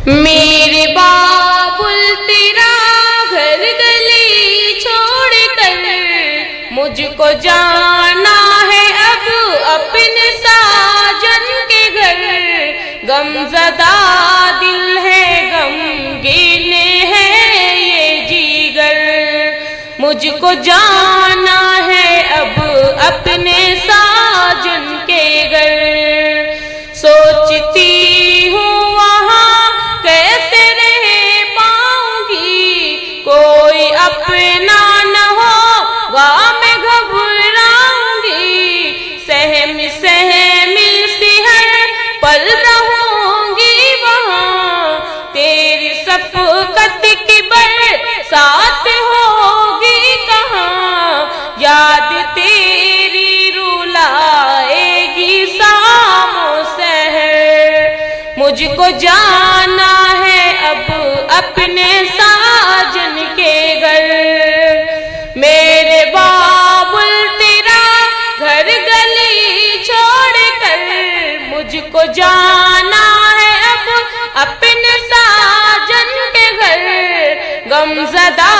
میرے بابل تیرا گھر گلی چھوڑ کر مجھ کو جانا ہے اب اپنے ساجن کے گھر. غم زدہ دل ہے غمگین ہے یہ جیگر, مجھ کو جانا ہے اب اپنے ساجن کے گھر. سوچتی ہوں وہاں کیسے رہ پاؤں گی, کوئی اپنا نہ ہوگا میں گھبراؤں گی. سہم سہم سی ہر پل رہوں گی وہاں, تیری شفقت کی برسات ہوگی کہاں. یاد تیری رلائے گی شام و سحر, مجھ کو جانا ہے اب اپنے ساجن کے گھر. میرے بابل تیرا گھر گلی چھوڑ کر مجھ کو جانا ہے اب اپنے ساجن کے گھر. غم زدہ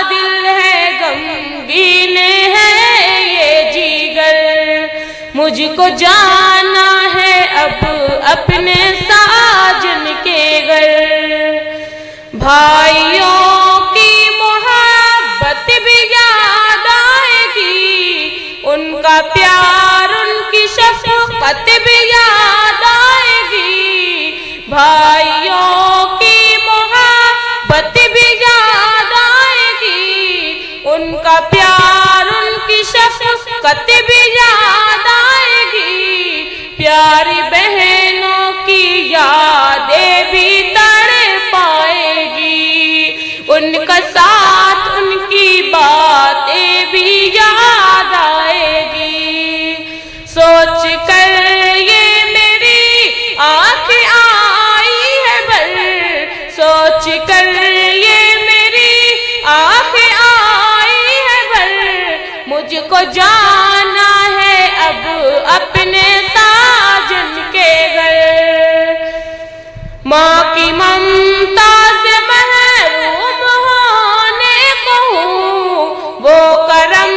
دل ہے غمگین ہے یہ جیگر, مجھ کو جانا ہے اب اپنے ساجن کے گھر. بھائیوں کی محبت بھی یاد آئے گی, ان کا پیار ان کی شفقت بھی یاد آئے گی. بھائیوں کی محبت بھی یاد آئے گی, ان کا پیار ان کی شفقت بھی یاد آئے گی. پیاری بہنوں کی یادیں بھی تڑپائے گی, ان کا ساتھ ان کی باتیں بھی یاد آئے گی. سوچ کر یہ میری آنکھیں آئی ہے بھر, سوچ کر یہ میری آنکھیں آئی ہے بھر. مجھ کو جانا ہے اب اپنے ساجن کے گھر. ماں کی ممتا سے محروم ہونے کو ہوں, وہ کرم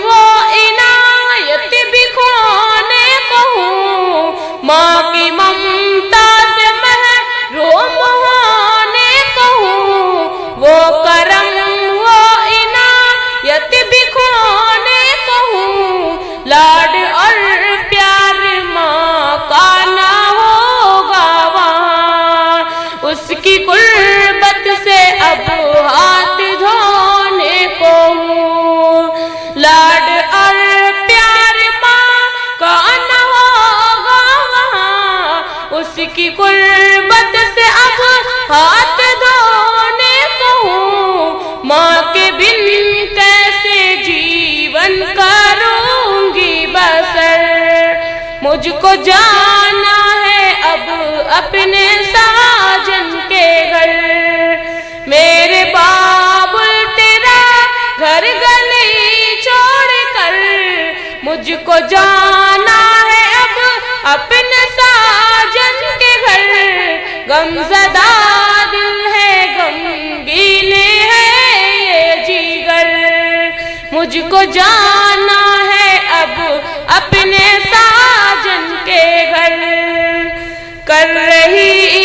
وہ عنایت بھی کھونے کو ہوں. ماں کی ممتا سے محروم ہونے کو ہوں, وہ کرم وہ عنایت بھی کھونے کو ہوں. لاڈ اور پیار ماں کا نہ ہوگا وہاں, اس کی قربت سے اب ہاتھ دھونے کو ہوں. لاڈ اور پیار ماں کا نہ ہوگا وہاں, اس کی قربت سے اب ہاتھ دھونے کو ہوں. ماں کے بن کیسے جیون کروں گی بسر, مجھ کو جانا ہے اب اپنے ساجن کے گھر. میرے بابل تیرا گھر گلی چھوڑ کر مجھ کو جانا ہے اب اپنے ساجن کے گھر. غم زدہ دل ہے غمگین ہے یہ جیگر, مجھ کو جانا ہے اب اپنے ساجن کے گھر. کر رہی